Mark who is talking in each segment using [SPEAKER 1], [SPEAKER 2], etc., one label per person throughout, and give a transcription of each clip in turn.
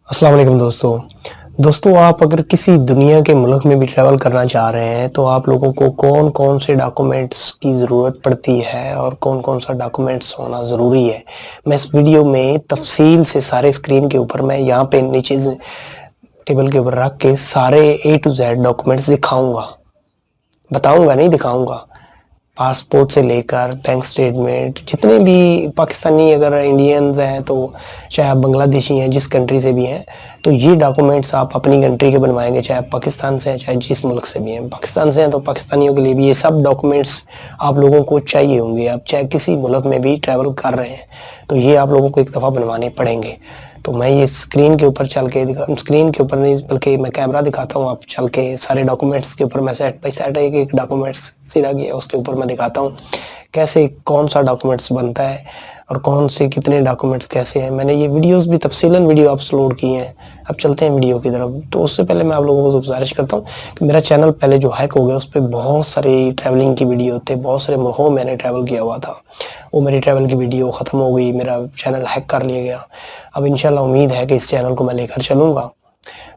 [SPEAKER 1] अस्सलाम वालेकुम दोस्तों आप अगर किसी दुनिया के मुल्क में भी ट्रैवल करना चाह रहे हैं तो आप लोगों को कौन कौन से डॉक्यूमेंट्स की ज़रूरत पड़ती है और कौन कौन सा डॉक्यूमेंट्स होना ज़रूरी है। मैं इस वीडियो में तफसील से सारे स्क्रीन के ऊपर मैं यहाँ पे नीचे टेबल के ऊपर रख के सारे A to Z डॉक्यूमेंट्स दिखाऊंगा, बताऊंगा नहीं दिखाऊंगा। पासपोर्ट से लेकर बैंक स्टेटमेंट, जितने भी पाकिस्तानी अगर इंडियंस हैं तो चाहे आप बांग्लादेशी हैं, जिस कंट्री से भी हैं, तो ये डॉक्यूमेंट्स आप अपनी कंट्री के बनवाएंगे, चाहे आप पाकिस्तान से हैं चाहे जिस मुल्क से भी हैं। पाकिस्तान से हैं तो पाकिस्तानियों के लिए भी ये सब डॉक्यूमेंट्स आप लोगों को चाहिए होंगे। आप चाहे किसी मुल्क में भी ट्रैवल कर रहे हैं तो ये आप लोगों को एक दफ़ा बनवाने पड़ेंगे। तो मैं ये स्क्रीन के ऊपर चल के स्क्रीन के ऊपर नहीं बल्कि मैं कैमरा दिखाता हूँ, आप चल के सारे डॉक्यूमेंट्स के ऊपर मैं सेट बाई सेट एक डॉक्यूमेंट्स सीधा किया उसके ऊपर मैं दिखाता हूँ कैसे कौन सा डॉक्यूमेंट्स बनता है और कौन से कितने डॉक्यूमेंट्स कैसे हैं। मैंने ये वीडियोस भी तफसीलन वीडियो अपलोड की हैं। अब चलते हैं वीडियो की तरफ। तो उससे पहले मैं आप लोगों को गुजारिश करता हूँ कि मेरा चैनल पहले जो हैक हो गया उस पर बहुत सारी ट्रैवलिंग की वीडियो थे, बहुत सारे मुल्कों में मैंने ट्रैवल किया हुआ था। वो मेरी ट्रैवल की वीडियो ख़त्म हो गई, मेरा चैनल हैक कर लिया गया। अब इंशाल्लाह उम्मीद है कि इस चैनल को मैं लेकर चलूँगा।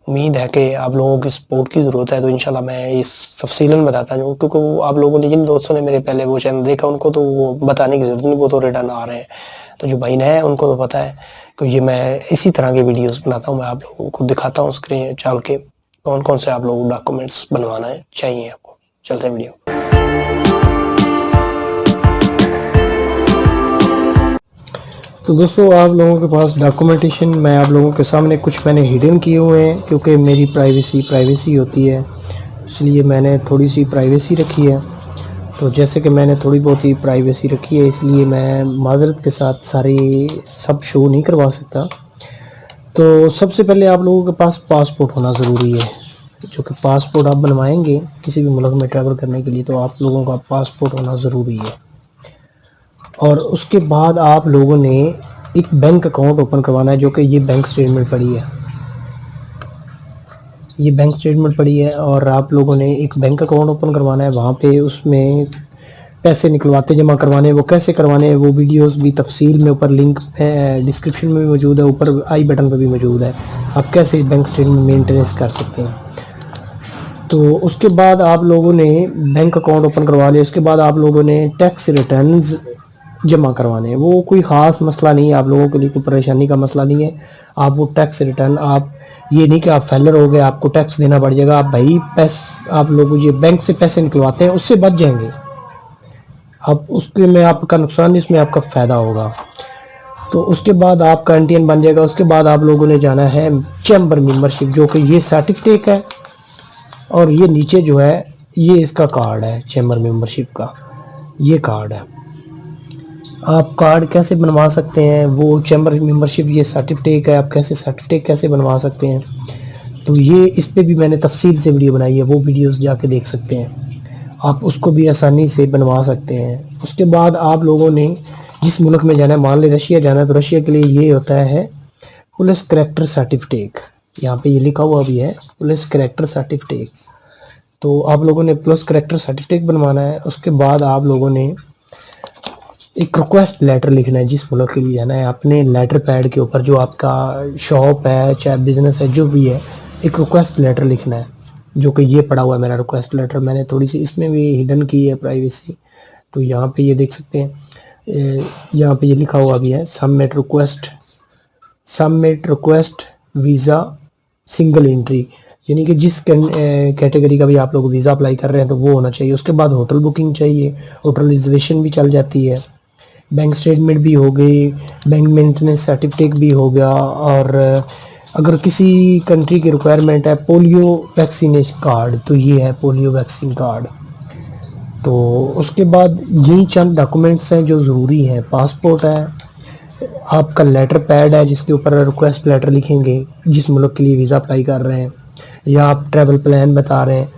[SPEAKER 1] उम्मीद है कि आप लोगों की सपोर्ट की ज़रूरत है, तो इंशाल्लाह मैं इस तफसीलन बताता हूँ, क्योंकि वो आप लोगों ने जिन दोस्तों ने मेरे पहले वो चैनल देखा उनको तो वो बताने की ज़रूरत नहीं, वो तो रिटर्न आ रहे हैं। तो जो भाई नए हैं उनको तो पता है कि ये मैं इसी तरह के वीडियोस बनाता हूँ। मैं आप लोगों को दिखाता हूँ स्क्रीन चल के कौन कौन से आप लोगों डॉक्यूमेंट्स बनवाना है चाहिए आपको। चलते हैं वीडियो। तो दोस्तों आप लोगों के पास डॉक्यूमेंटेशन मैं आप लोगों के सामने कुछ मैंने हिडन किए हुए हैं, क्योंकि मेरी प्राइवेसी होती है, इसलिए मैंने थोड़ी सी प्राइवेसी रखी है। तो जैसे कि मैंने थोड़ी बहुत ही प्राइवेसी रखी है, इसलिए मैं माजरत के साथ सारे सब शो नहीं करवा सकता। तो सबसे पहले आप लोगों के पास पासपोर्ट होना ज़रूरी है, जो कि पासपोर्ट आप बनवाएंगे किसी भी मुल्क में ट्रैवल करने के लिए तो आप लोगों का पासपोर्ट होना ज़रूरी है। और उसके बाद आप लोगों ने एक बैंक अकाउंट ओपन करवाना है, जो कि ये बैंक स्टेटमेंट पड़ी है, ये बैंक स्टेटमेंट पड़ी है। और आप लोगों ने एक बैंक अकाउंट ओपन करवाना है, वहाँ पे उसमें पैसे निकलवाते जमा करवाने, वो कैसे करवाने हैं वो वीडियोस भी तफसील में ऊपर लिंक डिस्क्रिप्शन में भी मौजूद है, ऊपर आई बटन पर भी मौजूद है, आप कैसे बैंक स्टेटमेंट मेंटेनेंस कर सकते हैं। तो उसके बाद आप लोगों ने बैंक अकाउंट ओपन करवा लिया, उसके बाद आप लोगों ने टैक्स रिटर्न्स जमा करवाने हैं। वो कोई ख़ास मसला नहीं है, आप लोगों के लिए कोई परेशानी का मसला नहीं है। आप वो टैक्स रिटर्न, आप ये नहीं कि आप फेलर हो गए आपको टैक्स देना पड़ जाएगा। आप भाई आप लोग ये बैंक से पैसे निकलवाते हैं उससे बच जाएंगे, अब उसके में आपका नुकसान नहीं, इसमें आपका फ़ायदा होगा। तो उसके बाद आपका एनटीएन बन जाएगा। उसके बाद आप लोगों ने जाना है चैम्बर मेंबरशिप, जो कि ये सर्टिफिकेट है और ये नीचे जो है ये इसका कार्ड है चैम्बर मेंबरशिप का, ये कार्ड है। आप कार्ड कैसे बनवा सकते हैं, वो चैम्बर मेंबरशिप ये सर्टिफिकेट है, आप कैसे सर्टिफिकेट कैसे बनवा सकते हैं, तो ये इस पे भी मैंने तफसील से वीडियो बनाई है, वो वीडियोस जाके देख सकते हैं, आप उसको भी आसानी से बनवा सकते हैं। उसके बाद आप लोगों ने जिस मुल्क में जाना है, मान ले रशिया जाना है, तो रशिया के लिए ये होता है पुलिस करैक्टर सर्टिफिकेट, यहाँ पे ये लिखा हुआ भी है पुलिस करैक्टर सर्टिफिकेट। तो आप लोगों ने पुलिस करैक्टर सर्टिफिकेट बनवाना है। उसके बाद आप लोगों ने एक रिक्वेस्ट लेटर लिखना है, जिस मुल्क के लिए जाना है अपने लेटर पैड के ऊपर, जो आपका शॉप है चाहे बिज़नेस है जो भी है, एक रिक्वेस्ट लेटर लिखना है, जो कि ये पड़ा हुआ है मेरा रिक्वेस्ट लेटर। मैंने थोड़ी सी इसमें भी हिडन की है प्राइवेसी, तो यहाँ पे ये देख सकते हैं, यहाँ पे ये लिखा हुआ भी है submit request visa single entry, यानी कि जिस कैटेगरी का भी आप लोग वीज़ा अप्लाई कर रहे हैं तो वो होना चाहिए। उसके बाद होटल बुकिंग चाहिए, होटल रिजर्वेशन भी चल जाती है, बैंक स्टेटमेंट भी हो गई, बैंक मेंटेनेंस सर्टिफिकेट भी हो गया, और अगर किसी कंट्री की रिक्वायरमेंट है पोलियो वैक्सीनेशन कार्ड, तो ये है पोलियो वैक्सीन कार्ड। तो उसके बाद यही चंद डॉक्यूमेंट्स हैं जो ज़रूरी हैं। पासपोर्ट है, आपका लेटर पैड है जिसके ऊपर रिक्वेस्ट लेटर लिखेंगे जिस मुल्क के लिए वीज़ा अप्लाई कर रहे हैं, या आप ट्रैवल प्लान बता रहे हैं,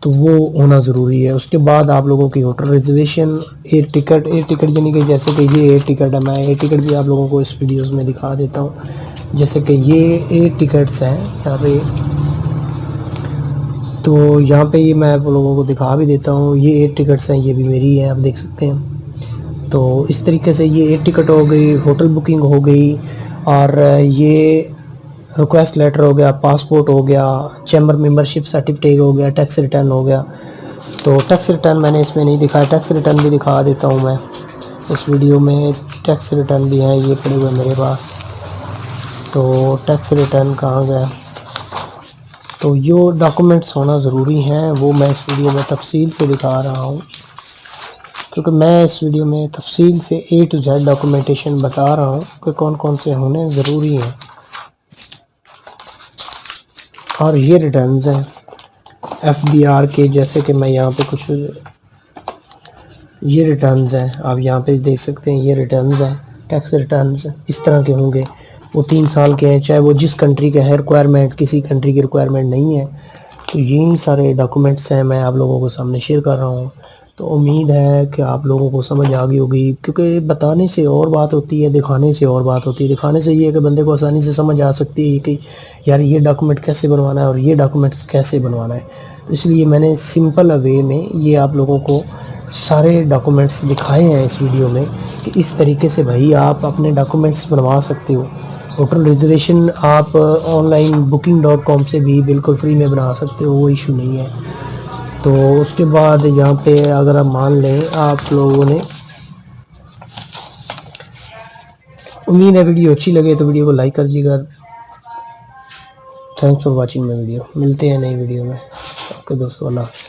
[SPEAKER 1] तो वो होना ज़रूरी है। उसके बाद आप लोगों की होटल रिजर्वेशन, एयर टिकट यानी कि जैसे कि ये एयर टिकट है, मैं एयर टिकट भी आप लोगों को इस वीडियोस में दिखा देता हूँ। जैसे कि ये एयर टिकट्स हैं यहाँ पे, तो यहाँ पे ये मैं आप लोगों को दिखा भी देता हूँ, ये एयर टिकट्स हैं, ये भी मेरी है, आप देख सकते हैं। तो इस तरीके से ये एयर टिकट हो गई, होटल बुकिंग हो गई, और ये रिक्वेस्ट लेटर हो गया, पासपोर्ट हो गया, चैम्बर मेंबरशिप सर्टिफिकेट हो गया, टैक्स रिटर्न हो गया। तो टैक्स रिटर्न मैंने इसमें नहीं दिखाया, टैक्स रिटर्न भी दिखा देता हूँ मैं उस वीडियो में। टैक्स रिटर्न भी हैं, ये पड़े हुए मेरे पास। तो टैक्स रिटर्न कहाँ गया? तो जो डॉक्यूमेंट्स होना ज़रूरी हैं वो मैं इस वीडियो में तफसील से दिखा रहा हूँ, क्योंकि मैं इस वीडियो में तफसील से A to Z डॉक्यूमेंटेशन बता रहा हूँ कि कौन कौन से होने ज़रूरी हैं। और ये रिटर्न्स हैं FBR के, जैसे कि मैं यहाँ पे कुछ ये रिटर्न्स हैं, आप यहाँ पे देख सकते हैं, ये रिटर्न्स हैं, टैक्स रिटर्न्स इस तरह के होंगे। वो 3 साल के हैं, चाहे वो जिस कंट्री का है, रिक्वायरमेंट किसी कंट्री की रिक्वायरमेंट नहीं है। तो यही सारे डॉक्यूमेंट्स हैं, मैं आप लोगों को सामने शेयर कर रहा हूँ। तो उम्मीद है कि आप लोगों को समझ आ गई होगी, क्योंकि बताने से और बात होती है, दिखाने से और बात होती है। दिखाने से ये है कि बंदे को आसानी से समझ आ सकती है कि यार ये डॉक्यूमेंट कैसे बनवाना है और ये डॉक्यूमेंट्स कैसे बनवाना है। तो इसलिए मैंने सिंपल वे में ये आप लोगों को सारे डॉक्यूमेंट्स दिखाए हैं इस वीडियो में, कि इस तरीके से भाई आप अपने डॉक्यूमेंट्स बनवा सकते हो। होटल रिजर्वेशन आप ऑनलाइन booking.com से भी बिल्कुल फ्री में बना सकते हो, वो इशू नहीं है। तो उसके बाद यहाँ पे अगर आप मान लें आप लोगों ने, उम्मीद है वीडियो अच्छी लगे तो वीडियो को लाइक कर दीजिएगा। Thanks for watching my video. मिलते हैं नई वीडियो में। ओके दोस्तों, अल्लाह।